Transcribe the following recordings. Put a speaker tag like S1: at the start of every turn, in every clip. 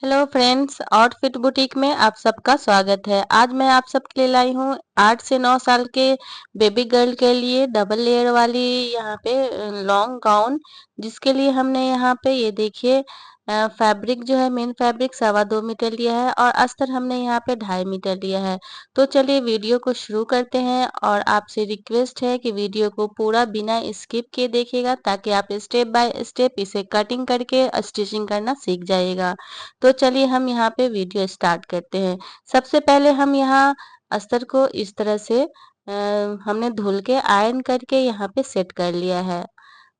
S1: Hello friends, outfit boutique में आप सबका स्वागत है। आज मैं आप सबके लिए लाई हूँ 8 से 9 साल के बेबी गर्ल के लिए डबल लेयर वाली यहाँ पे लॉन्ग गाउन, जिसके लिए हमने यहाँ पे ये देखिए फैब्रिक जो है, मेन फैब्रिक 2.25 मीटर लिया है और अस्तर हमने यहाँ पे 2.5 मीटर लिया है। तो चलिए वीडियो को शुरू करते हैं और आपसे रिक्वेस्ट है कि वीडियो को पूरा बिना स्किप किए देखिएगा, ताकि आप स्टेप बाय स्टेप इसे कटिंग करके स्टिचिंग करना सीख जाइएगा। तो चलिए हम यहाँ पे वीडियो स्टार्ट करते हैं। सबसे पहले हम यहाँ अस्तर को इस तरह से हमने धुल के आयरन करके यहाँ पे सेट कर लिया है।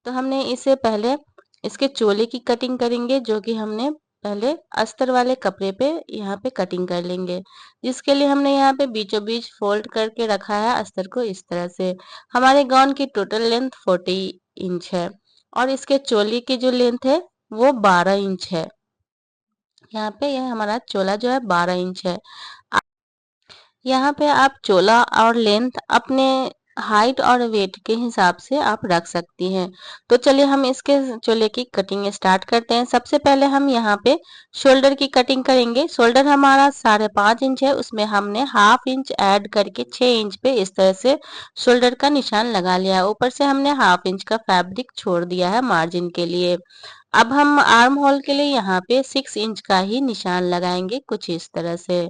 S1: तो हमने इसे पहले इसके चोले की कटिंग करेंगे, जो कि हमने पहले अस्तर वाले कपड़े पे यहाँ पे कटिंग कर लेंगे, जिसके लिए हमने यहाँ पे बीचों बीच फोल्ड करके रखा है अस्तर को इस तरह से। हमारे गाउन की टोटल लेंथ 40 इंच है और इसके चोली की जो लेंथ है वो 12 इंच है। यहाँ पे यह हमारा चोला जो है 12 इंच है। यहाँ पे आप चोला और लेंथ अपने हाइट और वेट के हिसाब से आप रख सकती हैं। तो चलिए हम इसके चोले की कटिंग स्टार्ट करते हैं। सबसे पहले हम यहाँ पे शोल्डर की कटिंग करेंगे। शोल्डर हमारा 5.5 इंच है, उसमें हमने हाफ इंच ऐड करके 6 इंच पे इस तरह से शोल्डर का निशान लगा लिया है। ऊपर से हमने हाफ इंच का फैब्रिक छोड़ दिया है मार्जिन के लिए। अब हम आर्म होल के लिए यहाँ पे 6 इंच का ही निशान लगाएंगे कुछ इस तरह से।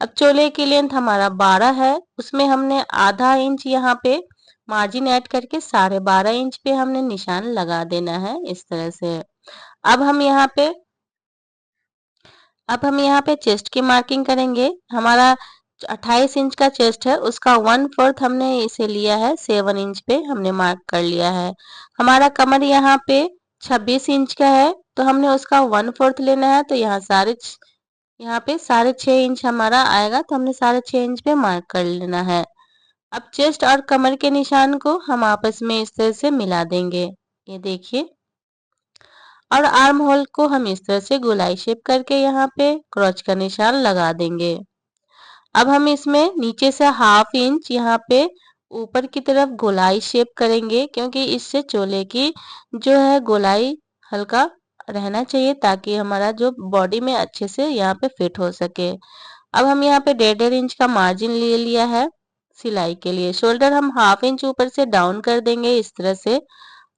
S1: अब चोले की लेंथ हमारा 12 है, उसमें हमने आधा इंच यहाँ पे मार्जिन ऐड करके 12.5 इंच पे हमने निशान लगा देना है इस तरह से। अब हम यहाँ पे अब हम यहाँ पे चेस्ट की मार्किंग करेंगे। हमारा 28 इंच का चेस्ट है, उसका 1/4 हमने इसे लिया है, 7 इंच पे हमने मार्क कर लिया है। हमारा कमर यहाँ पे 26 इंच का है, तो हमने उसका 1/4 लेना है। तो यहाँ पे 6.5 इंच हमारा आएगा, तो हमने 6.5 इंच पे मार्क कर लेना है। अब चेस्ट और कमर के निशान को हम आपस में इस तरह से मिला देंगे, ये देखिए। और आर्म होल को हम इस तरह से गोलाई शेप करके यहाँ पे क्रॉच का निशान लगा देंगे। अब हम इसमें नीचे से हाफ इंच यहाँ पे ऊपर की तरफ गोलाई शेप करेंगे, क्योंकि इससे चोले की जो है गोलाई हल्का रहना चाहिए, ताकि हमारा जो बॉडी में अच्छे से यहाँ पे फिट हो सके। अब हम यहाँ पे 1.5 इंच का मार्जिन ले लिया है सिलाई के लिए। शोल्डर हम हाफ इंच ऊपर से डाउन कर देंगे इस तरह से।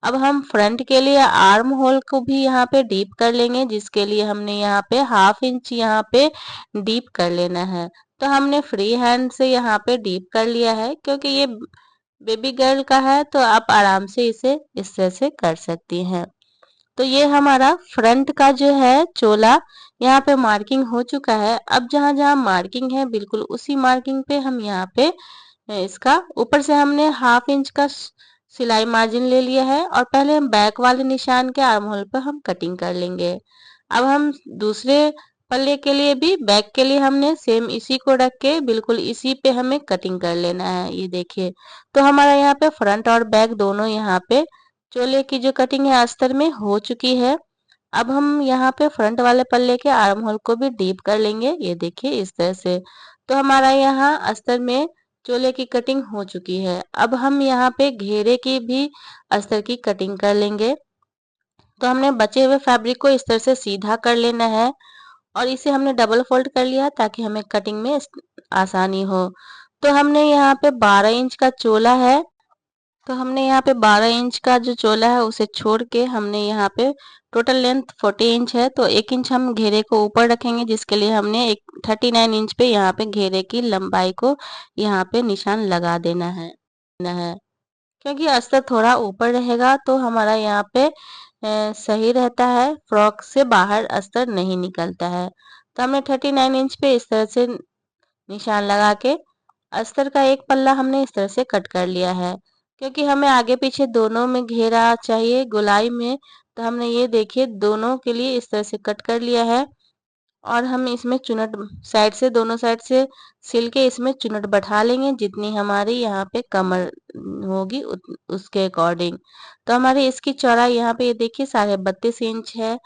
S1: अब हम फ्रंट के लिए आर्म होल को भी यहाँ पे डीप कर लेंगे, जिसके लिए हमने यहाँ पे हाफ इंच यहाँ पे डीप कर लेना है। तो हमने फ्री हैंड से यहाँ पे डीप कर लिया है, क्योंकि ये बेबी गर्ल का है, तो आप आराम से इसे इस तरह से कर सकती हैं। तो ये हमारा फ्रंट का जो है चोला यहाँ पे मार्किंग हो चुका है। अब जहाँ जहाँ मार्किंग है बिल्कुल उसी मार्किंग पे हम यहाँ पे इसका ऊपर से हमने हाफ इंच का सिलाई मार्जिन ले लिया है, और पहले हम बैक वाले निशान के आर्म होल पर हम कटिंग कर लेंगे। अब हम दूसरे पल्ले के लिए भी बैक के लिए हमने सेम इसी को रख के बिल्कुल इसी पे हमें कटिंग कर लेना है, ये देखिए। तो हमारा यहाँ पे फ्रंट और बैक दोनों यहाँ पे चोले की जो कटिंग है अस्तर में हो चुकी है। अब हम यहाँ पे फ्रंट वाले पल्ले के आर्म होल को भी डीप कर लेंगे, ये देखिए इस तरह से। तो हमारा यहाँ अस्तर में चोले की कटिंग हो चुकी है। अब हम यहाँ पे घेरे की भी अस्तर की कटिंग कर लेंगे। तो हमने बचे हुए फैब्रिक को इस तरह से सीधा कर लेना है और इसे हमने डबल फोल्ड कर लिया, ताकि हमें कटिंग में आसानी हो। तो हमने यहाँ पे 12 इंच का चोला है, तो हमने यहाँ पे 12 इंच का जो चोला है उसे छोड़ के हमने यहाँ पे टोटल लेंथ 40 इंच है, तो 1 इंच हम घेरे को ऊपर रखेंगे, जिसके लिए हमने 39 इंच पे यहाँ पे घेरे की लंबाई को यहाँ पे निशान लगा देना है। क्योंकि अस्तर थोड़ा ऊपर रहेगा तो हमारा यहाँ पे सही रहता है, फ्रॉक से बाहर अस्तर नहीं निकलता है। तो हमने 39 इंच पे इस तरह से निशान लगा के अस्तर का एक पल्ला हमने इस तरह से कट कर लिया है। क्योंकि हमें आगे पीछे दोनों में घेरा चाहिए गोलाई में, तो हमने ये देखिए दोनों के लिए इस तरह से कट कर लिया है। और हम इसमें चुनट साइड से, दोनों साइड से सिल के इसमें चुनट बैठा लेंगे, जितनी हमारी यहाँ पे कमर होगी उसके अकॉर्डिंग। तो हमारी इसकी चौड़ाई यहाँ पे ये देखिए 32.5 इंच है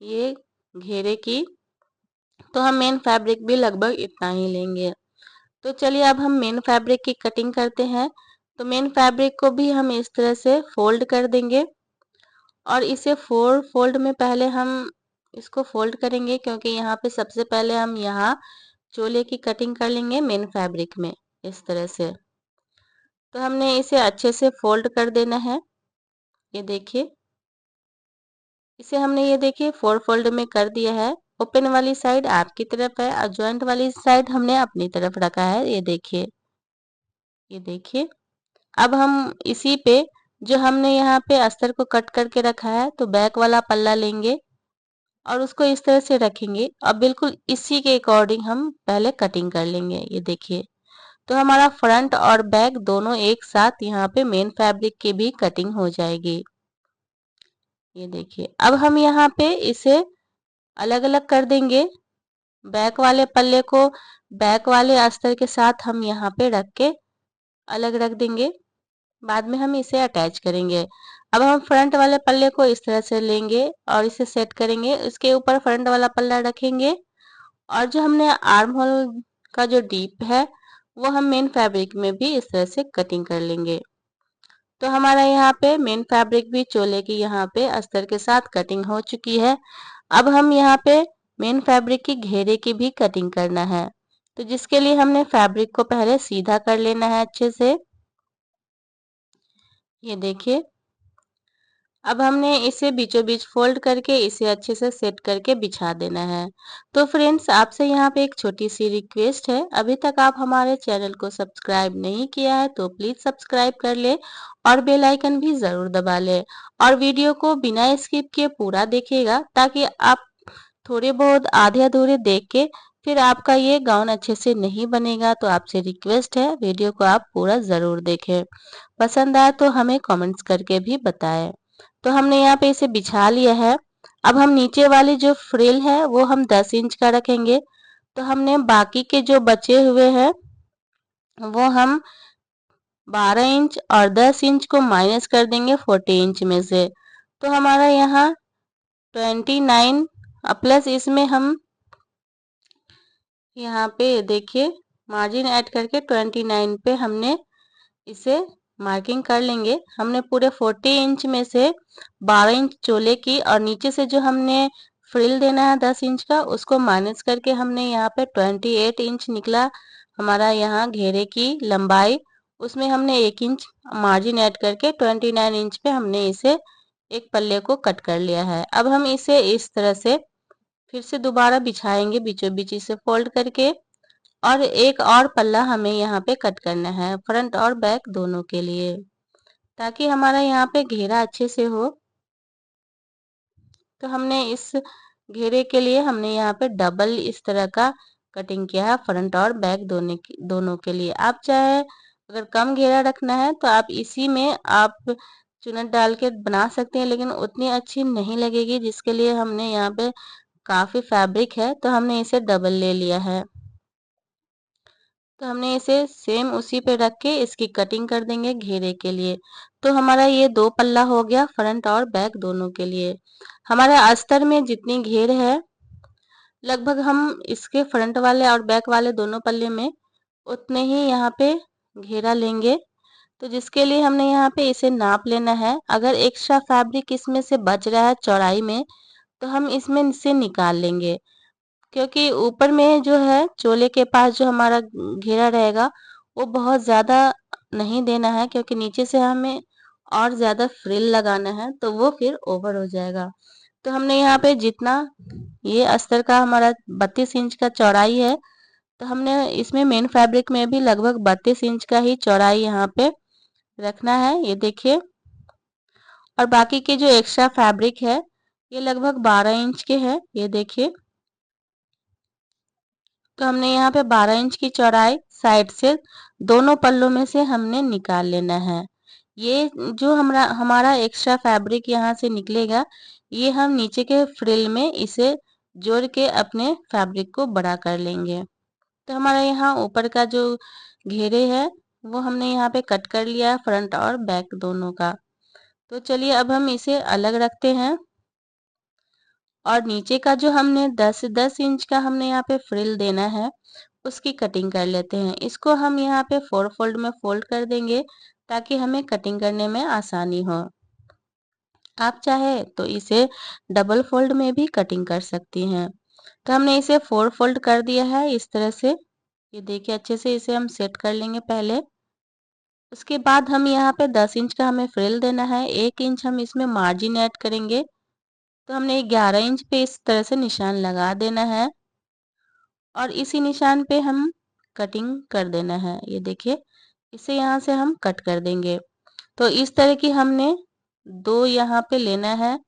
S1: ये घेरे की। तो हम मेन फैब्रिक भी लगभग इतना ही लेंगे। तो चलिए अब हम मेन फैब्रिक की कटिंग करते हैं। तो मेन फैब्रिक को भी हम इस तरह से फोल्ड कर देंगे, और इसे 4 फोल्ड में पहले हम इसको फोल्ड करेंगे क्योंकि यहाँ पे सबसे पहले हम यहाँ चोले की कटिंग कर लेंगे मेन फैब्रिक में, इस तरह से। तो हमने इसे अच्छे से फोल्ड कर देना है। ये देखिए, इसे हमने ये देखिए 4 फोल्ड में कर दिया है। ओपन वाली साइड आपकी तरफ है और जॉइंट वाली साइड हमने अपनी तरफ रखा है। ये देखिए, ये देखिए। अब हम इसी पे जो हमने यहाँ पे अस्तर को कट करके रखा है, तो बैक वाला पल्ला लेंगे और उसको इस तरह से रखेंगे और बिल्कुल इसी के अकॉर्डिंग हम पहले कटिंग कर लेंगे। ये देखिए, तो हमारा फ्रंट और बैक दोनों एक साथ यहाँ पे मेन फैब्रिक की भी कटिंग हो जाएगी। ये देखिए, अब हम यहाँ पे इसे अलग अलग कर देंगे। बैक वाले पल्ले को बैक वाले अस्तर के साथ हम यहाँ पे रख के अलग रख देंगे। बाद में हम इसे अटैच करेंगे। अब हम फ्रंट वाले पल्ले को इस तरह से लेंगे और इसे सेट करेंगे। इसके ऊपर फ्रंट वाला पल्ला रखेंगे और जो हमने आर्म होल का जो डीप है वो हम मेन फैब्रिक में भी इस तरह से कटिंग कर लेंगे। तो हमारा यहाँ पे मेन फैब्रिक भी चोले की यहाँ पे अस्तर के साथ कटिंग हो चुकी है। अब हम यहाँ पे मेन फैब्रिक की घेरे की भी कटिंग करना है, तो जिसके लिए हमने फैब्रिक को पहले सीधा कर लेना है अच्छे से। ये देखिए, अब हमने इसे बीचों बीच फोल्ड करके इसे अच्छे से सेट करके बिछा देना है। तो फ्रेंड्स, आपसे यहाँ पे एक छोटी सी रिक्वेस्ट है, अभी तक आप हमारे चैनल को सब्सक्राइब नहीं किया है तो प्लीज सब्सक्राइब कर ले और बेल आइकन भी जरूर दबा ले और वीडियो को बिना स्किप किए पूरा देखिएगा, ताकि आप थोड़े बहुत आधे अधूरे देख के फिर आपका ये गाउन अच्छे से नहीं बनेगा। तो आपसे रिक्वेस्ट है, वीडियो को आप पूरा जरूर देखें। पसंद आए तो हमें कमेंट्स करके भी बताएं। तो हमने यहाँ पे इसे बिछा लिया है। अब हम नीचे वाली जो फ्रिल है वो हम 10 इंच का रखेंगे। तो हमने बाकी के जो बचे हुए हैं वो हम 12 इंच और 10 इंच को माइनस कर देंगे 40 इंच में से। तो हमारा यहाँ 29 प्लस इसमें हम यहाँ पे देखिए मार्जिन ऐड करके 29 पे हमने इसे मार्किंग कर लेंगे। हमने पूरे 40 इंच में से 12 इंच चोले की और नीचे से जो हमने फ्रिल देना है 10 इंच का, उसको माइनस करके हमने यहाँ पे 28 इंच निकला हमारा यहाँ घेरे की लंबाई। उसमें हमने 1 इंच मार्जिन ऐड करके 29 इंच पे हमने इसे एक पल्ले को कट कर लिया है। अब हम इसे इस तरह से फिर से दोबारा बिछाएंगे बीचों बीच इसे फोल्ड करके, और एक और पल्ला हमें यहाँ पे कट करना है फ्रंट और बैक दोनों के लिए, ताकि हमारा यहाँ पे घेरा अच्छे से हो। तो हमने इस घेरे के लिए हमने यहाँ पे डबल इस तरह का कटिंग किया है फ्रंट और बैक दोनों के लिए। आप चाहे अगर कम घेरा रखना है तो आप इसी में आप चुनट डाल के बना सकते हैं, लेकिन उतनी अच्छी नहीं लगेगी, जिसके लिए हमने यहाँ पे काफी फैब्रिक है तो हमने इसे डबल ले लिया है। तो हमने इसे सेम उसी पे रख के इसकी कटिंग कर देंगे घेरे के लिए। तो हमारा ये 2 पल्ला हो गया फ्रंट और बैक दोनों के लिए। हमारे अस्तर में जितनी घेर है लगभग हम इसके फ्रंट वाले और बैक वाले दोनों पल्ले में उतने ही यहाँ पे घेरा लेंगे। तो जिसके लिए हमने यहाँ पे इसे नाप लेना है। अगर एक्स्ट्रा फैब्रिक इसमें से बच रहा है चौड़ाई में तो हम इसमें से निकाल लेंगे, क्योंकि ऊपर में जो है चोले के पास जो हमारा घेरा रहेगा वो बहुत ज़्यादा नहीं देना है, क्योंकि नीचे से हमें और ज़्यादा फ्रिल लगाना है तो वो फिर ओवर हो जाएगा। तो हमने यहाँ पे जितना ये अस्तर का हमारा 32 इंच का चौड़ाई है, तो हमने इसमें मेन फैब्रिक में भी लगभग 32 इंच का ही चौड़ाई यहाँ पे रखना है। ये देखिए, और बाकी के जो एक्स्ट्रा फैब्रिक है ये लगभग 12 इंच के हैं। ये देखिए, तो हमने यहाँ पे 12 इंच की चौड़ाई साइड से दोनों पल्लों में से हमने निकाल लेना है। ये जो हमारा एक्स्ट्रा फैब्रिक यहाँ से निकलेगा, ये हम नीचे के फ्रिल में इसे जोड़ के अपने फैब्रिक को बड़ा कर लेंगे। तो हमारा यहाँ ऊपर का जो घेरे है वो हमने यहाँ पे कट कर लिया है फ्रंट और बैक दोनों का। तो चलिए अब हम इसे अलग रखते हैं और नीचे का जो हमने 10 इंच का हमने यहाँ पे फ्रिल देना है उसकी कटिंग कर लेते हैं। इसको हम यहाँ पे 4 फोल्ड में फोल्ड कर देंगे ताकि हमें कटिंग करने में आसानी हो। आप चाहे तो इसे डबल फोल्ड में भी कटिंग कर सकती हैं। तो हमने इसे 4 फोल्ड कर दिया है इस तरह से। ये देखिए अच्छे से इसे हम सेट कर लेंगे पहले। उसके बाद हम यहाँ पे 10 इंच का हमें फ्रिल देना है। 1 इंच हम इसमें मार्जिन ऐड करेंगे। तो हमने 11 इंच पे इस तरह से निशान लगा देना है और इसी निशान पे हम कटिंग कर देना है। ये देखिए इसे यहाँ से हम कट कर देंगे। तो इस तरह की हमने 2 यहाँ पे लेना है।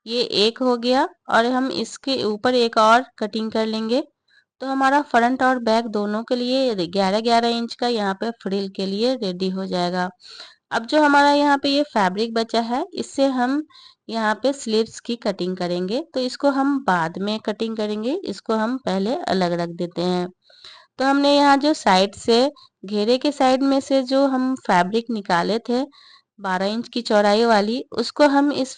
S1: ये एक हो गया और हम इसके ऊपर एक और कटिंग कर लेंगे। तो हमारा फ्रंट और बैक दोनों के लिए 11-11 इंच का यहाँ पे फ्रिल के लिए रेडी हो जाएगा। अब जो हमारा यहाँ पे ये फैब्रिक बचा है इससे हम यहाँ पे स्लीव्स की कटिंग करेंगे। तो इसको हम बाद में कटिंग करेंगे, इसको हम पहले अलग रख देते हैं। तो हमने यहाँ जो साइड से घेरे के साइड में से जो हम फैब्रिक निकाले थे 12 इंच की चौड़ाई वाली, उसको हम इस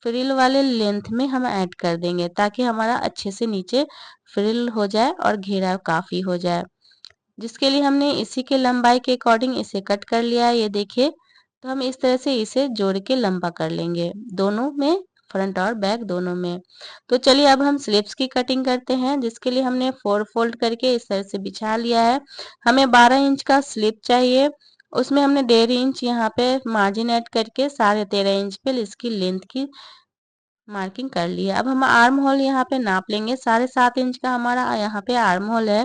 S1: फ्रिल वाले लेंथ में हम ऐड कर देंगे ताकि हमारा अच्छे से नीचे फ्रिल हो जाए और घेरा काफी हो जाए। जिसके लिए हमने इसी के लंबाई के अकॉर्डिंग इसे कट कर लिया है। ये देखिए तो हम इस तरह से इसे जोड़ के लंबा कर लेंगे दोनों में, फ्रंट और बैक दोनों में। तो चलिए अब हम स्लीव्स की कटिंग करते हैं, जिसके लिए हमने 4 फोल्ड करके इस तरह से बिछा लिया है। हमें 12 इंच का स्लीव चाहिए। उसमें हमने 1.5 इंच यहाँ पे मार्जिन ऐड करके 13.5 इंच पे इसकी लेंथ की मार्किंग कर लिया। अब हम आर्म होल यहाँ पे नाप लेंगे। 7.5 इंच का हमारा यहाँ पे आर्म होल है।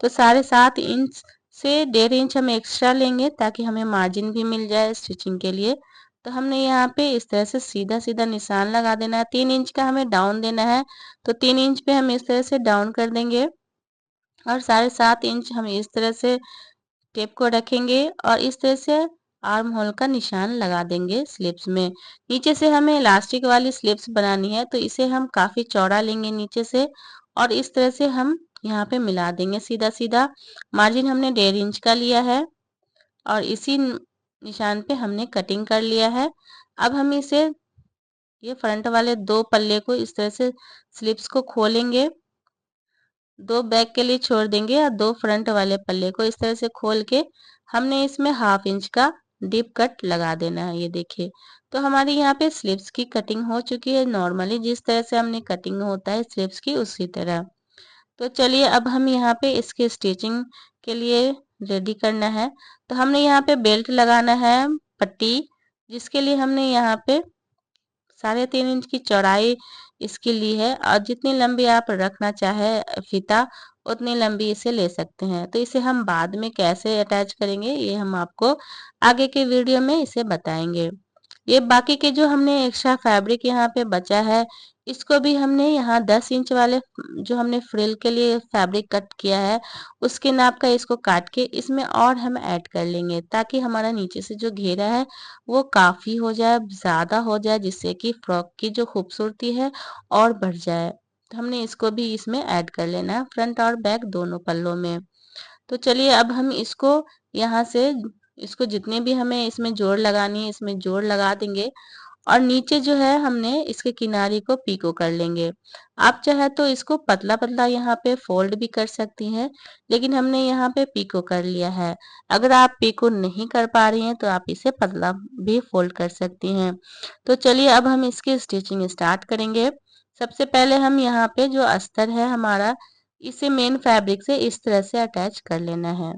S1: तो 7.5 इंच से 1.5 इंच हम एक्स्ट्रा लेंगे ताकि हमें मार्जिन भी मिल जाए स्टिचिंग के लिए। तो हमने यहाँ पे इस तरह से सीधा सीधा निशान लगा देना है। 3 इंच का हमें डाउन देना है। तो 3 इंच पे हम इस तरह से डाउन कर देंगे और 7.5 इंच हम इस तरह से टेप को रखेंगे और इस तरह से आर्म होल का निशान लगा देंगे स्लिप्स में। नीचे से हमें इलास्टिक वाली स्लिप्स बनानी है तो इसे हम काफी चौड़ा लेंगे नीचे से और इस तरह से हम यहाँ पे मिला देंगे सीधा सीधा। मार्जिन हमने 1.5 इंच का लिया है और इसी निशान पे हमने कटिंग कर लिया है। अब हम इसे ये फ्रंट वाले 2 पल्ले को इस तरह से स्लिप्स को खोलेंगे, 2 बैक के लिए छोड़ देंगे और 2 फ्रंट वाले पल्ले को इस तरह से खोल के हमने इसमें 1/2 इंच का डीप कट लगा देना है। ये देखिए तो हमारी यहाँ पे स्लीव्स की कटिंग हो चुकी है नॉर्मली जिस तरह से हमने कटिंग होता है स्लीव्स की उसी तरह। तो चलिए अब हम यहाँ पे इसके स्टिचिंग के लिए रेडी करना है। तो हमने यहाँ पे बेल्ट लगाना है पट्टी, जिसके लिए हमने यहाँ पे 3.5 इंच की चौड़ाई इसकी ली है और जितनी लंबी आप रखना चाहे फीता उतनी लंबी इसे ले सकते हैं। तो इसे हम बाद में कैसे अटैच करेंगे ये हम आपको आगे के वीडियो में इसे बताएंगे। ये बाकी के जो हमने एक्स्ट्रा फैब्रिक यहाँ पे बचा है इसको भी हमने यहाँ 10 इंच वाले जो हमने फ्रिल के लिए फैब्रिक कट किया है उसके नाप का इसको काट के इसमें और हम ऐड कर लेंगे ताकि हमारा नीचे से जो घेरा है वो काफी हो जाए, ज्यादा हो जाए, जिससे कि फ्रॉक की जो खूबसूरती है और बढ़ जाए। तो हमने इसको भी इसमें ऐड कर लेना है फ्रंट और बैक दोनों पल्लों में। तो चलिए अब हम इसको यहाँ से इसको जितने भी हमें इसमें जोड़ लगानी है इसमें जोड़ लगा देंगे और नीचे जो है हमने इसके किनारे को पीको कर लेंगे। आप चाहे तो इसको पतला पतला यहाँ पे फोल्ड भी कर सकती हैं, लेकिन हमने यहाँ पे पीको कर लिया है। अगर आप पीको नहीं कर पा रही हैं तो आप इसे पतला भी फोल्ड कर सकती हैं। तो चलिए अब हम इसकी स्टिचिंग स्टार्ट करेंगे। सबसे पहले हम यहाँ पे जो अस्तर है हमारा इसे मेन फैब्रिक से इस तरह से अटैच कर लेना है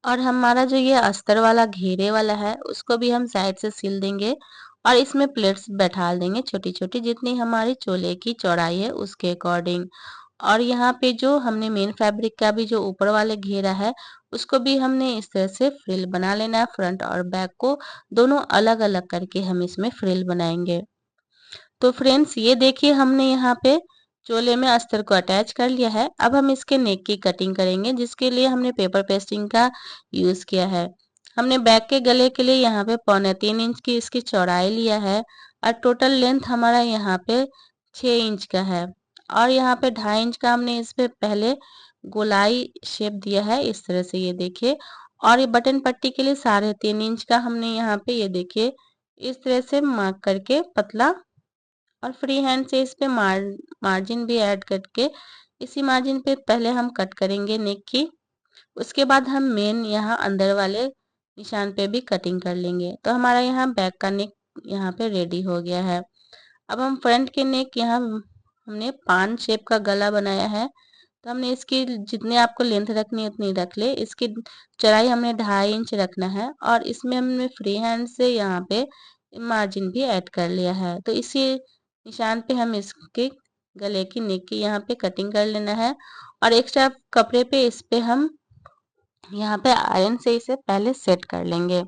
S1: और हमारा जो ये अस्तर वाला घेरे वाला है उसको भी हम साइड से सिल देंगे और इसमें प्लेट्स बैठा देंगे छोटी छोटी जितनी हमारी चोले की चौड़ाई है उसके अकॉर्डिंग। और यहाँ पे जो हमने मेन फैब्रिक का भी जो ऊपर वाले घेरा है उसको भी हमने इस तरह से फ्रिल बना लेना है। फ्रंट और बैक को दोनों अलग अलग करके हम इसमें फ्रिल बनाएंगे। तो फ्रेंड्स ये देखिए हमने यहाँ पे चोले में अस्तर को अटैच कर लिया है। अब हम इसके नेक की कटिंग करेंगे जिसके लिए हमने पेपर पेस्टिंग का यूज किया है। हमने बैक के गले के लिए यहाँ पे 3.25 इंच की इसकी चौड़ाई लिया है और टोटल लेंथ हमारा यहाँ पे 6 इंच का है और यहाँ पे 2.5 इंच का हमने इस पे पहले गोलाई शेप दिया है इस तरह से। ये देखिए और ये बटन पट्टी के लिए 3.5 इंच का हमने यहाँ पे ये देखिए इस तरह से मार्क करके पतला और फ्री हैंड से इस पे मार्जिन भी ऐड करके इसी मार्जिन पे पहले हम कट करेंगे नेक की। उसके बाद हम मेन यहाँ अंदर वाले निशान पे भी कटिंग कर लेंगे। तो हमारा यहाँ बैक का नेक यहाँ पे रेडी हो गया है। अब हम फ्रंट के नेक यहाँ हमने 5 शेप का गला बनाया है, तो हमने इसकी जितने आपको लेंथ रखनी है उतनी रख ले। इसकी चौड़ाई हमने 2.5 इंच रखना है और इसमें हमने फ्री हैंड से यहाँ पे मार्जिन भी ऐड कर लिया है। तो इसी निशान पे हम इसके गले की नेक की यहाँ पे कटिंग कर लेना है और एक्स्ट्रा कपड़े पे इस पे हम यहाँ पे आयरन से इसे पहले सेट कर लेंगे।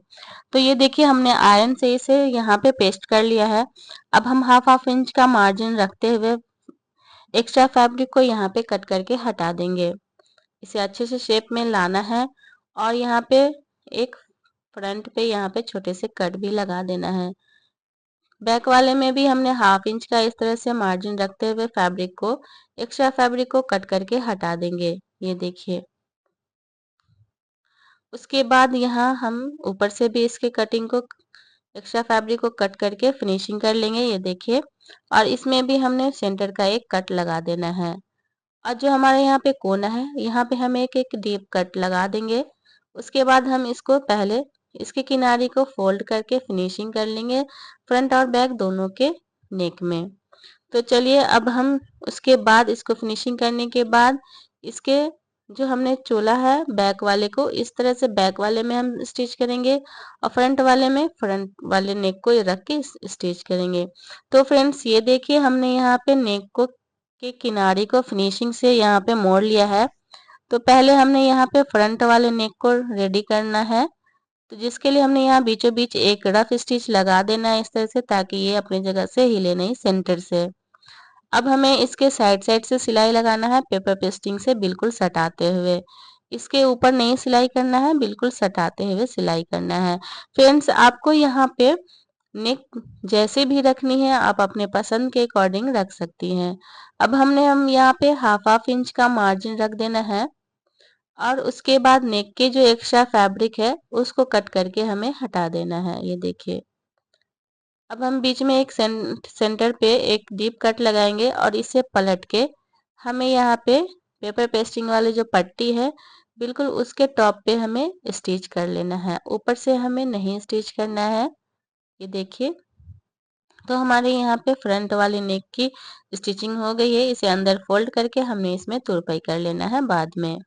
S1: तो ये देखिए हमने आयरन से इसे यहाँ पे पेस्ट कर लिया है। अब हम हाफ इंच का मार्जिन रखते हुए एक्स्ट्रा फैब्रिक को यहाँ पे कट करके हटा देंगे। इसे अच्छे से शेप में लाना है और यहाँ पे एक फ्रंट पे यहाँ पे छोटे से कट भी लगा देना है। बैक वाले में भी हमने हाफ इंच का इस तरह से मार्जिन रखते हुए फैब्रिक को एक्स्ट्रा फैब्रिक को कट करके हटा देंगे। ये देखिए। उसके बाद यहाँ हम ऊपर से भी इसके कटिंग को एक्स्ट्रा फैब्रिक को कट करके फिनिशिंग कर लेंगे। ये देखिए। और इसमें भी हमने सेंटर का एक कट लगा देना है और जो हमारे यहाँ पे कोना है यहाँ पे हम एक एक डीप कट लगा देंगे। उसके बाद हम इसको पहले इसके किनारे को फोल्ड करके फिनिशिंग कर लेंगे फ्रंट और बैक दोनों के नेक में। तो चलिए अब हम उसके बाद इसको फिनिशिंग करने के बाद इसके जो हमने चोला है बैक वाले को इस तरह से बैक वाले में हम स्टिच करेंगे और फ्रंट वाले में फ्रंट वाले नेक को रख के स्टिच करेंगे। तो फ्रेंड्स ये देखिए हमने यहाँ पे नेक को के किनारे को फिनिशिंग से यहाँ पे मोड़ लिया है। तो पहले हमने यहाँ पे फ्रंट वाले नेक को रेडी करना है, तो जिसके लिए हमने यहाँ बीचों बीच एक रफ स्टिच लगा देना है इस तरह से, ताकि ये अपनी जगह से हिले नहीं सेंटर से। अब हमें इसके साइड साइड से सिलाई लगाना है पेपर पेस्टिंग से बिल्कुल सटाते हुए। इसके ऊपर नहीं सिलाई करना है, बिल्कुल सटाते हुए सिलाई करना है। फ्रेंड्स आपको यहाँ पे नेक जैसे भी रखनी है आप अपने पसंद के अकॉर्डिंग रख सकती हैं। अब हम यहाँ पे हाफ इंच का मार्जिन रख देना है और उसके बाद नेक के जो एक्स्ट्रा फैब्रिक है उसको कट करके हमें हटा देना है। ये देखिए। अब हम बीच में एक सेंटर पे एक डीप कट लगाएंगे और इसे पलट के हमें यहाँ पे पेपर पेस्टिंग वाली जो पट्टी है बिल्कुल उसके टॉप पे हमें स्टिच कर लेना है, ऊपर से हमें नहीं स्टिच करना है। ये देखिए। तो हमारे यहाँ पे फ्रंट वाली नेक की स्टिचिंग हो गई है। इसे अंदर फोल्ड करके हमने इसमें तुरपाई कर लेना है बाद में।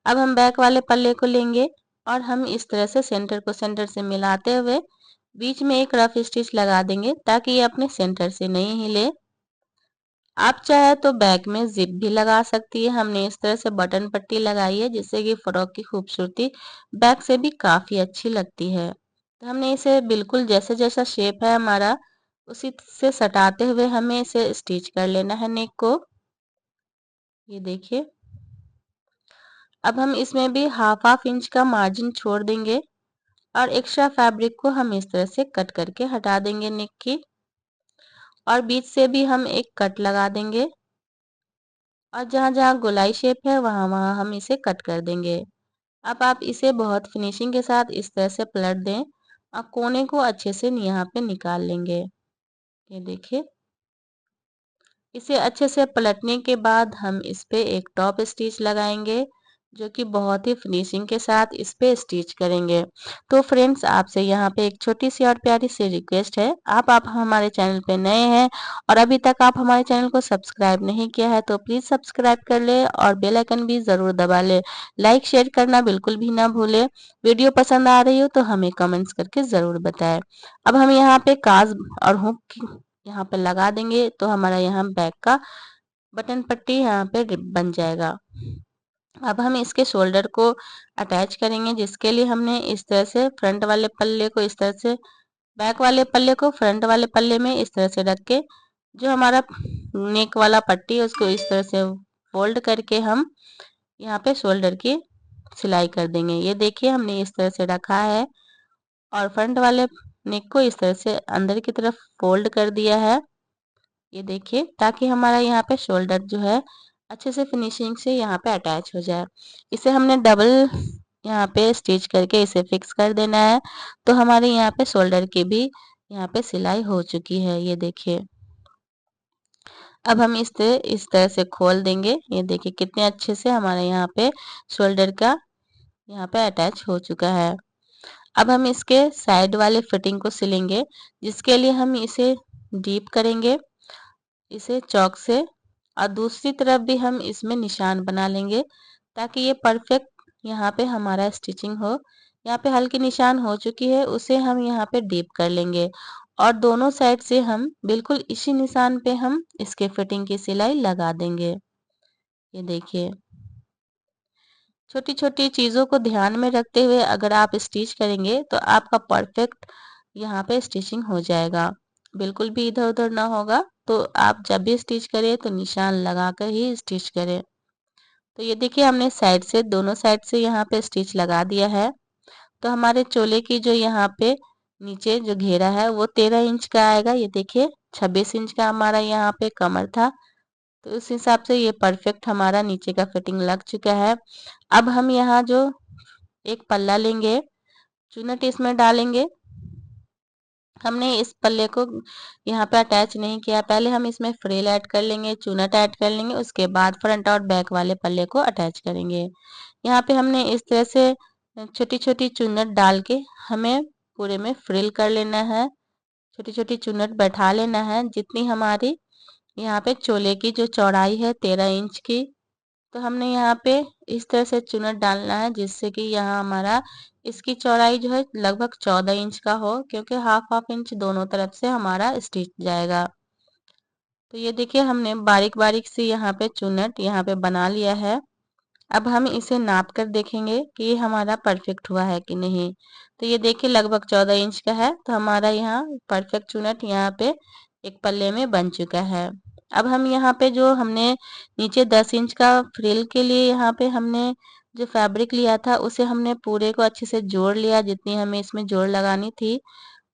S1: अब हम बैक वाले पल्ले को लेंगे और हम इस तरह से सेंटर को सेंटर से मिलाते हुए बीच में एक रफ स्टिच लगा देंगे ताकि ये अपने सेंटर से नहीं हिले। आप चाहे तो बैक में जिप भी लगा सकती है। हमने इस तरह से बटन पट्टी लगाई है जिससे कि फ्रॉक की खूबसूरती बैक से भी काफी अच्छी लगती है। तो हमने इसे बिल्कुल जैसे जैसा शेप है हमारा उसी से सटाते हुए हमें इसे स्टिच कर लेना है नेक को। ये देखिए। अब हम इसमें भी हाफ इंच का मार्जिन छोड़ देंगे और एक्स्ट्रा फैब्रिक को हम इस तरह से कट करके हटा देंगे नेक की और बीच से भी हम एक कट लगा देंगे और जहाँ जहाँ गोलाई शेप है वहाँ वहाँ हम इसे कट कर देंगे। अब आप इसे बहुत फिनिशिंग के साथ इस तरह से पलट दें और कोने को अच्छे से यहाँ पे निकाल लेंगे। ये देखिए। इसे अच्छे से पलटने के बाद हम इस पे एक टॉप स्टिच लगाएंगे जो कि बहुत ही फिनिशिंग के साथ इस पे स्टिच करेंगे। तो फ्रेंड्स आपसे यहाँ पे एक छोटी सी और प्यारी सी रिक्वेस्ट है, आप हमारे चैनल पे नए हैं और अभी तक आप हमारे चैनल को सब्सक्राइब नहीं किया है तो प्लीज सब्सक्राइब कर ले और बेल आइकन भी जरूर दबा ले। लाइक शेयर करना बिल्कुल भी ना भूले। वीडियो पसंद आ रही हो तो हमें कमेंट्स करके जरूर बताएं। अब हम यहाँ पे काज और हुक यहाँ पे लगा देंगे तो हमारा यहाँ बैक का बटन पट्टी यहाँ पे बन जाएगा। अब हम इसके शोल्डर को अटैच करेंगे जिसके लिए हमने इस तरह से फ्रंट वाले पल्ले को इस तरह से बैक वाले पल्ले को फ्रंट वाले पल्ले में इस तरह से रख के जो हमारा नेक वाला पट्टी है उसको इस तरह से फोल्ड करके हम यहाँ पे शोल्डर की सिलाई कर देंगे। ये देखिए हमने इस तरह से रखा है और फ्रंट वाले नेक को इस तरह से अंदर की तरफ फोल्ड कर दिया है। ये देखिए ताकि हमारा यहाँ पे शोल्डर जो है अच्छे से फिनिशिंग से यहाँ पे अटैच हो जाए। इसे हमने डबल यहाँ पे स्टिच करके इसे फिक्स कर देना है। तो हमारे यहाँ पे शोल्डर की भी यहाँ पे सिलाई हो चुकी है। ये देखिए। अब हम इस तरह से खोल देंगे। ये देखिए कितने अच्छे से हमारे यहाँ पे शोल्डर का यहाँ पे अटैच हो चुका है। अब हम इसके साइड वाले फिटिंग को सिलेंगे, जिसके लिए हम इसे डीप करेंगे इसे चॉक से, और दूसरी तरफ भी हम इसमें निशान बना लेंगे ताकि ये परफेक्ट यहाँ पे हमारा स्टिचिंग हो। यहाँ पे हल्की निशान हो चुकी है, उसे हम यहाँ पे डीप कर लेंगे और दोनों साइड से हम बिल्कुल इसी निशान पे हम इसके फिटिंग की सिलाई लगा देंगे। ये देखिए, छोटी छोटी चीज़ों को ध्यान में रखते हुए अगर आप स्टिच करेंगे तो आपका परफेक्ट यहाँ पे स्टिचिंग हो जाएगा, बिल्कुल भी इधर उधर ना होगा। तो आप जब भी स्टिच करें तो निशान लगा कर ही स्टिच करें। तो ये देखिए, हमने साइड से दोनों साइड से यहाँ पे स्टिच लगा दिया है। तो हमारे चोले की जो यहाँ पे नीचे जो घेरा है वो 13 इंच का आएगा। ये देखिए, 26 इंच का हमारा यहाँ पे कमर था, तो उस हिसाब से ये परफेक्ट हमारा नीचे का फिटिंग लग चुका है। अब हम यहाँ जो एक पल्ला लेंगे, चुन्नट इसमें डालेंगे। हमने इस पल्ले को यहाँ पे अटैच नहीं किया, पहले हम इसमें फ्रिल ऐड कर लेंगे, चुन्नट ऐड कर लेंगे, उसके बाद फ्रंट और बैक वाले पल्ले को अटैच करेंगे। यहाँ पे हमने इस तरह से छोटी छोटी चुन्नट डाल के हमें पूरे में फ्रिल कर लेना है, छोटी छोटी चुन्नट बैठा लेना है जितनी हमारी यहाँ पे चोले की जो चौड़ाई है 13 इंच की। तो हमने यहाँ पे इस तरह से चुनट डालना है जिससे कि यहाँ हमारा इसकी चौड़ाई जो है लगभग 14 इंच का हो, क्योंकि हाफ हाफ इंच दोनों तरफ से हमारा स्टिच जाएगा। तो ये देखिए, हमने बारीक बारीक से यहाँ पे चुनट यहाँ पे बना लिया है। अब हम इसे नाप कर देखेंगे कि ये हमारा परफेक्ट हुआ है कि नहीं। तो ये देखिए, लगभग 14 इंच का है, तो हमारा यहाँ परफेक्ट चुनट यहाँ पे एक पल्ले में बन चुका है। अब हम यहाँ पे जो हमने नीचे 10 इंच का फ्रिल के लिए यहाँ पे हमने जो फैब्रिक लिया था उसे हमने पूरे को अच्छे से जोड़ लिया, जितनी हमें इसमें जोड़ लगानी थी।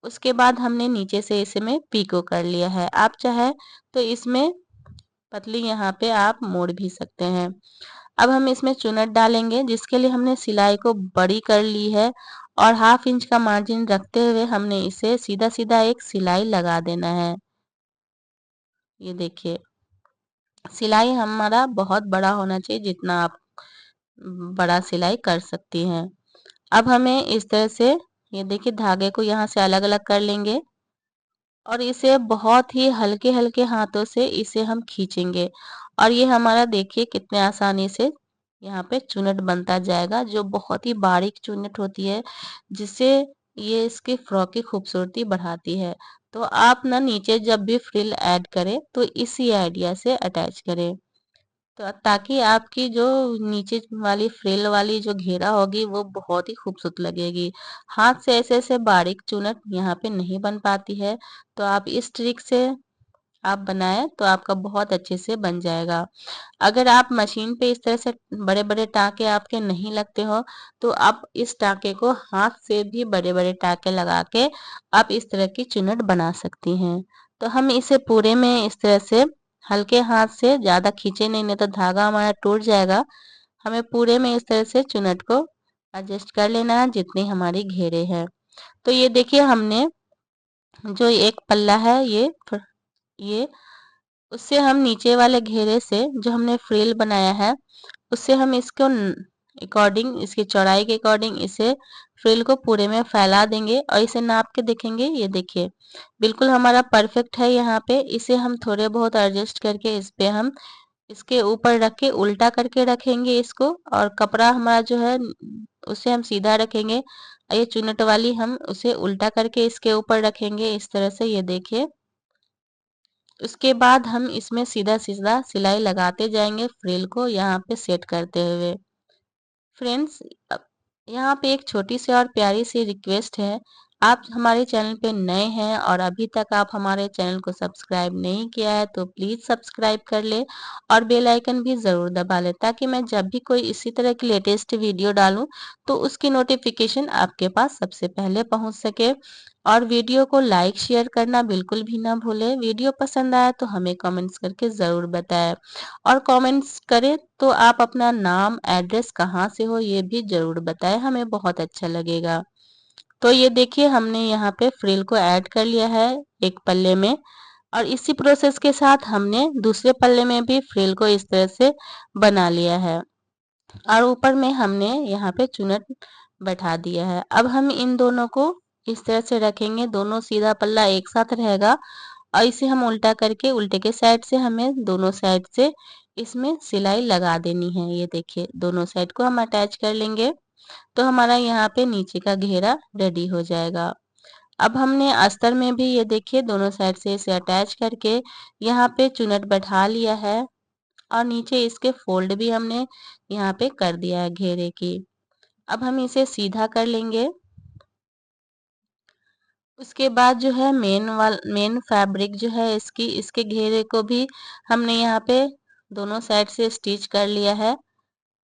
S1: उसके बाद हमने नीचे से इसमें पीको कर लिया है। आप चाहे तो इसमें पतली यहाँ पे आप मोड़ भी सकते हैं। अब हम इसमें चुनट डालेंगे, जिसके लिए हमने सिलाई को बड़ी कर ली है और हाफ इंच का मार्जिन रखते हुए हमने इसे सीधा सीधा एक सिलाई लगा देना है। ये देखिए, सिलाई हमारा बहुत बड़ा होना चाहिए, जितना आप बड़ा सिलाई कर सकती हैं। अब हमें इस तरह से ये देखिए धागे को यहाँ से अलग अलग कर लेंगे और इसे बहुत ही हल्के हल्के हाथों से इसे हम खींचेंगे और ये हमारा देखिए कितने आसानी से यहाँ पे चुनट बनता जाएगा, जो बहुत ही बारीक चुनट होती है, जिससे ये इसकी फ्रॉक की खूबसूरती बढ़ाती है। तो आप ना नीचे जब भी फ्रिल ऐड करें तो इसी आइडिया से अटैच करें, तो ताकि आपकी जो नीचे वाली फ्रिल वाली जो घेरा होगी वो बहुत ही खूबसूरत लगेगी। हाथ से ऐसे ऐसे बारीक चुनट यहाँ पे नहीं बन पाती है, तो आप इस ट्रिक से आप बनाएं तो आपका बहुत अच्छे से बन जाएगा। अगर आप मशीन पे इस तरह से बड़े बड़े टाँके आपके नहीं लगते हो तो आप इस टाँके को हाथ से भी बड़े बड़े टाँके लगा के आप इस तरह की चुनट बना सकती हैं। तो हम इसे पूरे में इस तरह से हल्के हाथ से, ज़्यादा खींचे नहीं तो धागा हमारा टूट जाएगा। हमें पूरे में इस तरह से चुनट को एडजस्ट कर लेना है जितनी हमारी घेरे है। तो ये देखिए, हमने जो एक पल्ला है ये उससे हम नीचे वाले घेरे से जो हमने फ्रिल बनाया है उससे हम इसको अकॉर्डिंग, इसकी चौड़ाई के अकॉर्डिंग इसे फ्रिल को पूरे में फैला देंगे और इसे नाप के देखेंगे। ये देखिए, बिल्कुल हमारा परफेक्ट है। यहाँ पे इसे हम थोड़े बहुत एडजस्ट करके इस पे हम इसके ऊपर रख के उल्टा करके रखेंगे इसको, और कपड़ा हमारा जो है उसे हम सीधा रखेंगे। ये चुनट वाली हम उसे उल्टा करके इसके ऊपर रखेंगे इस तरह से। ये देखिए, उसके बाद हम इसमें सीधा सीधा सिलाई लगाते जाएंगे फ्रिल को यहाँ पे सेट करते हुए। फ्रेंड्स, यहाँ पे एक छोटी सी और प्यारी सी रिक्वेस्ट है। आप हमारे चैनल पे नए हैं और अभी तक आप हमारे चैनल को सब्सक्राइब नहीं किया है तो प्लीज़ सब्सक्राइब कर ले और बेल आइकन भी ज़रूर दबा ले, ताकि मैं जब भी कोई इसी तरह की लेटेस्ट वीडियो डालूं तो उसकी नोटिफिकेशन आपके पास सबसे पहले पहुंच सके। और वीडियो को लाइक शेयर करना बिल्कुल भी ना भूलें। वीडियो पसंद आया तो हमें कमेंट्स करके ज़रूर बताएं, और कमेंट्स करें तो आप अपना नाम, एड्रेस, कहाँ से हो ये भी ज़रूर बताएं, हमें बहुत अच्छा लगेगा। तो ये देखिए, हमने यहाँ पे फ्रिल को ऐड कर लिया है एक पल्ले में, और इसी प्रोसेस के साथ हमने दूसरे पल्ले में भी फ्रिल को इस तरह से बना लिया है और ऊपर में हमने यहाँ पे चुनट बैठा दिया है। अब हम इन दोनों को इस तरह से रखेंगे, दोनों सीधा पल्ला एक साथ रहेगा और इसे हम उल्टा करके उल्टे के साइड से हमें दोनों साइड से इसमें सिलाई लगा देनी है। ये देखिए दोनों साइड को हम अटैच कर लेंगे तो हमारा यहाँ पे नीचे का घेरा रेडी हो जाएगा। अब हमने अस्तर में भी ये देखिए दोनों साइड से इसे अटैच करके यहाँ पे चुनट बैठा लिया है और नीचे इसके फोल्ड भी हमने यहाँ पे कर दिया है घेरे की। अब हम इसे सीधा कर लेंगे। उसके बाद जो है मेन फैब्रिक जो है इसके घेरे को भी हमने यहाँ पे दोनों साइड से स्टिच कर लिया है।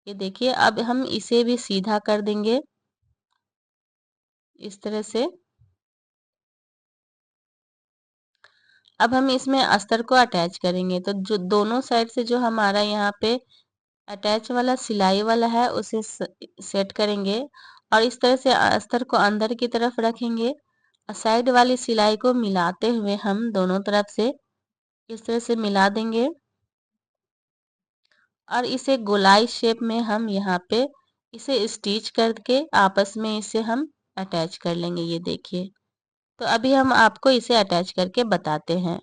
S1: ये देखिए अब हम इसे भी सीधा कर देंगे इस तरह से। अब हम इसमें अस्तर को अटैच करेंगे तो जो दोनों साइड से जो हमारा यहाँ पे अटैच वाला सिलाई वाला है उसे सेट करेंगे और इस तरह से अस्तर को अंदर की तरफ रखेंगे और साइड वाली सिलाई को मिलाते हुए हम दोनों तरफ से इस तरह से मिला देंगे और इसे गोलाई शेप में हम यहाँ पे इसे स्टिच करके आपस में इसे हम अटैच कर लेंगे। ये देखिए तो अभी हम आपको इसे अटैच करके बताते हैं।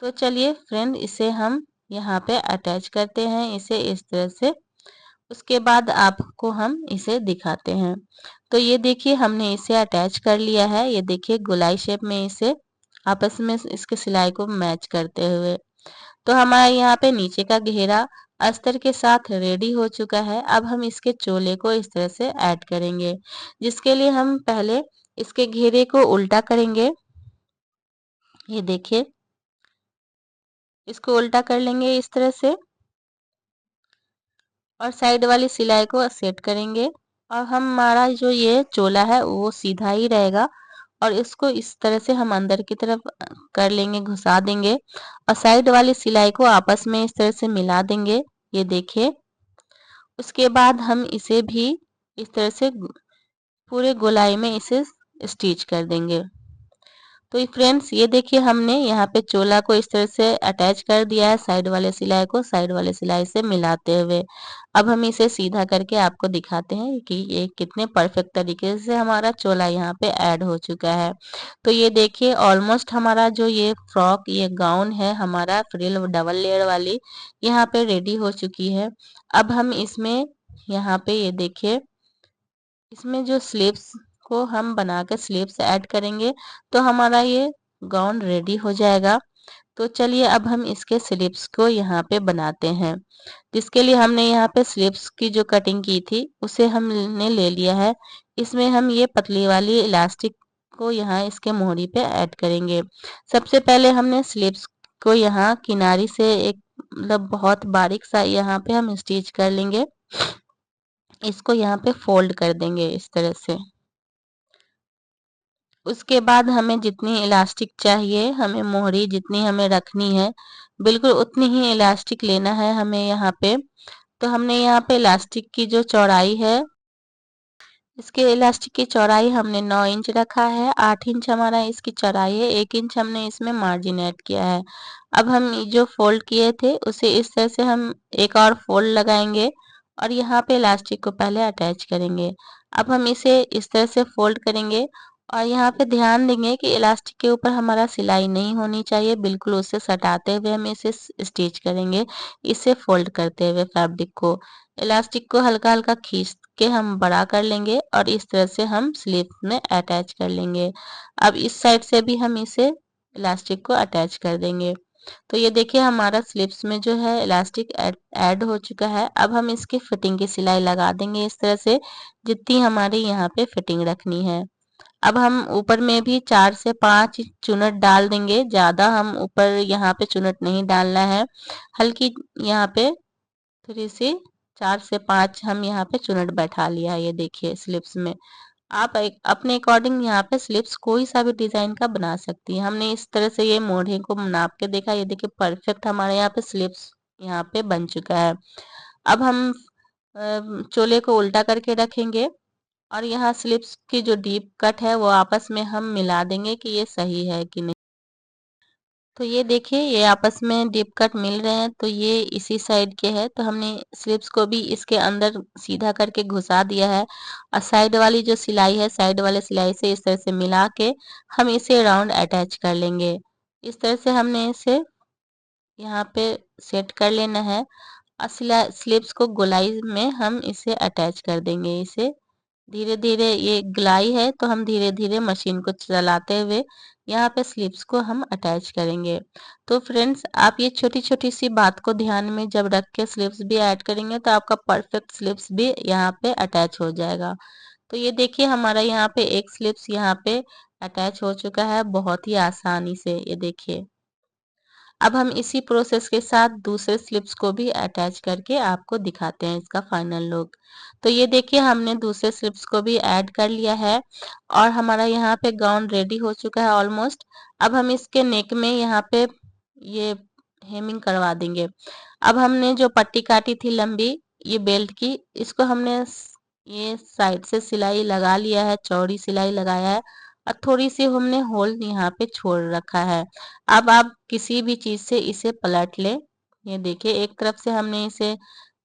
S1: तो चलिए फ्रेंड इसे हम यहाँ पे अटैच करते हैं इसे इस तरह से। उसके बाद आपको हम इसे दिखाते हैं। तो ये देखिए हमने इसे अटैच कर लिया है। ये देखिए गोलाई शेप में इसे आपस में इसके सिलाई को मैच करते हुए। तो हमारा यहाँ पे नीचे का घेरा अस्तर के साथ रेडी हो चुका है। अब हम इसके चोले को इस तरह से ऐड करेंगे, जिसके लिए हम पहले इसके घेरे को उल्टा करेंगे। ये देखिए इसको उल्टा कर लेंगे इस तरह से और साइड वाली सिलाई को सेट करेंगे और हमारा जो ये चोला है वो सीधा ही रहेगा और इसको इस तरह से हम अंदर की तरफ कर लेंगे, घुसा देंगे और साइड वाली सिलाई को आपस में इस तरह से मिला देंगे। ये देखिए उसके बाद हम इसे भी इस तरह से पूरे गोलाई में इसे स्टिच कर देंगे। तो फ्रेंड्स ये देखिए हमने यहाँ पे चोला को इस तरह से अटैच कर दिया है साइड वाले सिलाई को साइड वाले सिलाई से मिलाते हुए। अब हम इसे सीधा करके आपको दिखाते हैं कि ये कितने परफेक्ट तरीके से हमारा चोला यहाँ पे ऐड हो चुका है। तो ये देखिए ऑलमोस्ट हमारा जो ये फ्रॉक ये गाउन है हमारा फ्रिल डबल लेयर वाली यहाँ पे रेडी हो चुकी है। अब हम इसमें यहाँ पे ये देखिए इसमें जो स्लीव्स को हम बनाकर स्लीव्स ऐड करेंगे तो हमारा ये गाउन रेडी हो जाएगा। तो चलिए अब हम इसके स्लीव्स को यहाँ पे बनाते हैं, जिसके लिए हमने यहाँ पे स्लीव्स की जो कटिंग की थी उसे हमने ले लिया है। इसमें हम ये पतली वाली इलास्टिक को यहाँ इसके मोहरी पे ऐड करेंगे। सबसे पहले हमने स्लीव्स को यहाँ किनारी से एक मतलब बहुत बारीक सा यहाँ पे हम स्टिच कर लेंगे। इसको यहाँ पे फोल्ड कर देंगे इस तरह से। उसके बाद हमें जितनी इलास्टिक चाहिए हमें मोहरी जितनी हमें रखनी है बिल्कुल उतनी ही इलास्टिक लेना है हमें यहाँ पे। तो हमने यहाँ पे इलास्टिक की जो चौड़ाई है इसके इलास्टिक की चौड़ाई हमने 9 इंच रखा है। 8 इंच हमारा इसकी चौड़ाई है, 1 इंच हमने इसमें मार्जिन ऐड किया है। अब हम जो फोल्ड किए थे उसे इस तरह से हम एक और फोल्ड लगाएंगे और यहाँ पे इलास्टिक को पहले अटैच करेंगे। अब हम इसे इस तरह से फोल्ड करेंगे और यहाँ पे ध्यान देंगे कि इलास्टिक के ऊपर हमारा सिलाई नहीं होनी चाहिए, बिल्कुल उसे सटाते हुए हम इसे स्टिच करेंगे, इसे फोल्ड करते हुए फैब्रिक को। इलास्टिक को हल्का हल्का खींच के हम बड़ा कर लेंगे और इस तरह से हम स्लीव में अटैच कर लेंगे। अब इस साइड से भी हम इसे इलास्टिक को अटैच कर देंगे। तो ये देखिए हमारा स्लीव्स में जो है इलास्टिक ऐड हो चुका है। अब हम इसकी फिटिंग की सिलाई लगा देंगे इस तरह से जितनी हमारी यहाँ पे फिटिंग रखनी है। अब हम ऊपर में भी 4 से 5 चुनट डाल देंगे, ज्यादा हम ऊपर यहाँ पे चुनट नहीं डालना है, हल्की यहाँ पे थोड़ी सी 4 से 5 हम यहाँ पे चुनट बैठा लिया है। ये देखिए स्लिप्स में आप अपने अकॉर्डिंग यहाँ पे स्लिप्स कोई सा भी डिजाइन का बना सकती है। हमने इस तरह से ये मोढ़े को नाप के देखा, ये देखिए परफेक्ट हमारे यहाँ पे स्लिप्स यहाँ पे बन चुका है। अब हम चोले को उल्टा करके रखेंगे और यहाँ स्लिप्स की जो डीप कट है वो आपस में हम मिला देंगे कि ये सही है कि नहीं। तो ये देखिए ये आपस में डीप कट मिल रहे हैं, तो ये इसी साइड के है, तो हमने स्लिप्स को भी इसके अंदर सीधा करके घुसा दिया है और साइड वाली जो सिलाई है, साइड वाले सिलाई से इस तरह से मिला के हम इसे राउंड अटैच कर लेंगे। इस तरह से हमने इसे यहाँ पे सेट कर लेना है और स्लिप्स को गोलाई में हम इसे अटैच कर देंगे। इसे धीरे धीरे, ये गोलाई है तो हम धीरे धीरे मशीन को चलाते हुए यहाँ पे स्लिप्स को हम अटैच करेंगे। तो फ्रेंड्स, आप ये छोटी छोटी सी बात को ध्यान में जब रख के स्लिप्स भी ऐड करेंगे तो आपका परफेक्ट स्लिप्स भी यहाँ पे अटैच हो जाएगा। तो ये देखिए हमारा यहाँ पे एक स्लिप्स यहाँ पे अटैच हो चुका है बहुत ही आसानी से, ये देखिए। अब हम इसी प्रोसेस के साथ दूसरे स्लिप्स को भी अटैच करके आपको दिखाते हैं इसका फाइनल लुक। तो ये देखिए हमने दूसरे स्लिप्स को भी ऐड कर लिया है और हमारा यहाँ पे गाउन रेडी हो चुका है ऑलमोस्ट। अब हम इसके नेक में यहाँ पे ये हेमिंग करवा देंगे। अब हमने जो पट्टी काटी थी लंबी ये बेल्ट की, इसको हमने ये साइड से सिलाई लगा लिया है, चौड़ी सिलाई लगाया है और थोड़ी सी हमने होल यहाँ पे छोड़ रखा है। अब आप किसी भी चीज से इसे पलट ले। ये देखिए एक तरफ से हमने इसे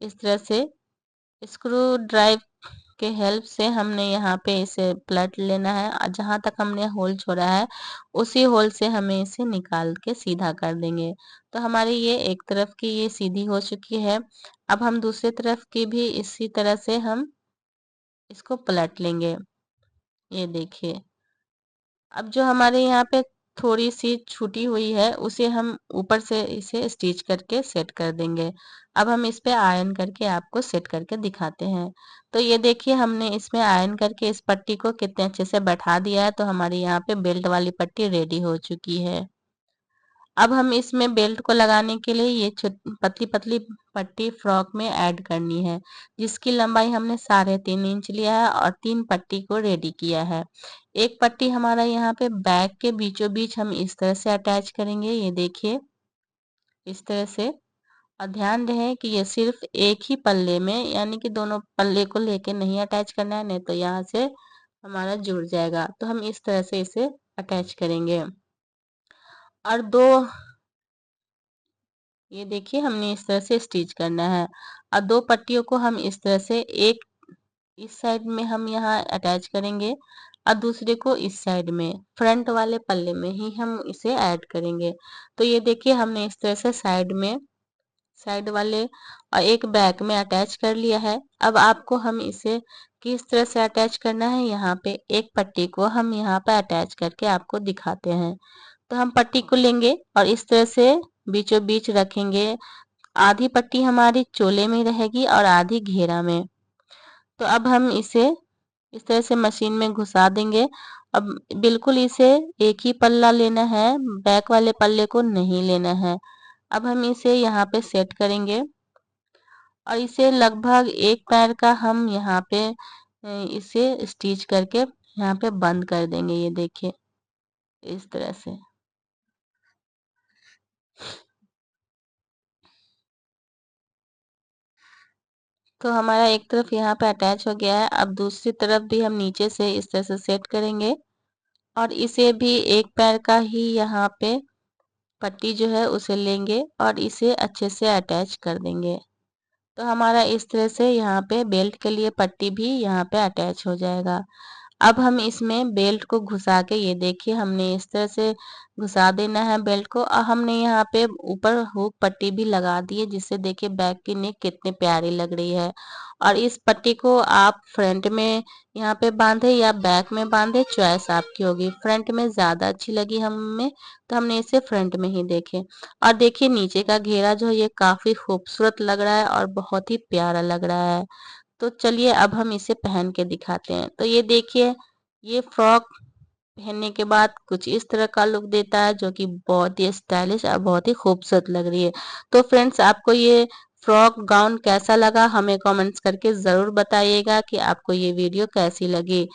S1: इस तरह से स्क्रू ड्राइव के हेल्प से हमने यहाँ पे इसे पलट लेना है और जहाँ तक हमने होल छोड़ा है उसी होल से हमें इसे निकाल के सीधा कर देंगे। तो हमारी ये एक तरफ की ये सीधी हो चुकी है। अब हम दूसरी तरफ की भी इसी तरह से हम इसको पलट लेंगे। ये देखिए अब जो हमारे यहाँ पे थोड़ी सी छूटी हुई है उसे हम ऊपर से इसे स्टिच करके सेट कर देंगे। अब हम इस पे आयरन करके आपको सेट करके दिखाते हैं। तो ये देखिए हमने इसमें आयरन करके इस पट्टी को कितने अच्छे से बैठा दिया है, तो हमारी यहाँ पे बेल्ट वाली पट्टी रेडी हो चुकी है। अब हम इसमें बेल्ट को लगाने के लिए ये पतली पतली पट्टी फ्रॉक में ऐड करनी है, जिसकी लंबाई हमने 3.5 इंच लिया है और 3 पट्टी को रेडी किया है। एक पट्टी हमारा यहाँ पे बैक के बीचों बीच हम इस तरह से अटैच करेंगे, ये देखिए इस तरह से। और ध्यान रहे कि ये सिर्फ एक ही पल्ले में, यानी कि दोनों पल्ले को लेके नहीं अटैच करना है, नहीं तो यहाँ से हमारा जुड़ जाएगा। तो हम इस तरह से इसे अटैच करेंगे और दो, ये देखिए हमने इस तरह से स्टिच करना है और दो पट्टियों को हम इस तरह से, एक इस साइड में हम यहाँ अटैच करेंगे और दूसरे को इस साइड में फ्रंट वाले पल्ले में ही हम इसे ऐड करेंगे। तो ये देखिए हमने इस तरह से साइड में, साइड वाले और एक बैक में अटैच कर लिया है। अब आपको हम इसे किस तरह से अटैच करना है, यहाँ पे एक पट्टी को हम यहाँ पे अटैच करके आपको दिखाते हैं। तो हम पट्टी को लेंगे और इस तरह से बीचों बीच रखेंगे। आधी पट्टी हमारी चोले में रहेगी और आधी घेरा में। तो अब हम इसे इस तरह से मशीन में घुसा देंगे। अब बिल्कुल इसे एक ही पल्ला लेना है, बैक वाले पल्ले को नहीं लेना है। अब हम इसे यहाँ पे सेट करेंगे और इसे लगभग एक पैर का हम यहाँ पे इसे स्टिच करके यहाँ पे बंद कर देंगे, ये देखिए इस तरह से। तो हमारा एक तरफ यहाँ पे अटैच हो गया है। अब दूसरी तरफ भी हम नीचे से इस तरह से सेट करेंगे और इसे भी एक पैर का ही यहाँ पे पट्टी जो है उसे लेंगे और इसे अच्छे से अटैच कर देंगे। तो हमारा इस तरह से यहाँ पे बेल्ट के लिए पट्टी भी यहाँ पे अटैच हो जाएगा। अब हम इसमें बेल्ट को घुसा के, ये देखिए हमने इस तरह से घुसा देना है बेल्ट को और हमने यहाँ पे ऊपर हुक पट्टी भी लगा दी है, जिससे देखिए बैक की नेक कितनी प्यारी लग रही है। और इस पट्टी को आप फ्रंट में यहाँ पे बांधे या बैक में बांधे, चॉइस आपकी होगी। फ्रंट में ज्यादा अच्छी लगी हमें तो हमने इसे फ्रंट में ही देखे। और देखिए नीचे का घेरा जो है ये काफी खूबसूरत लग रहा है और बहुत ही प्यारा लग रहा है। तो चलिए अब हम इसे पहन के दिखाते हैं। तो ये देखिए ये फ्रॉक पहनने के बाद कुछ इस तरह का लुक देता है, जो कि बहुत ही स्टाइलिश और बहुत ही खूबसूरत लग रही है। तो फ्रेंड्स, आपको ये फ्रॉक गाउन कैसा लगा हमें कमेंट्स करके जरूर बताइएगा कि आपको ये वीडियो कैसी लगी।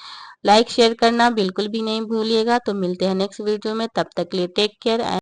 S1: लाइक शेयर करना बिल्कुल भी नहीं भूलिएगा। तो मिलते हैं नेक्स्ट वीडियो में, तब तक के लिए टेक केयर।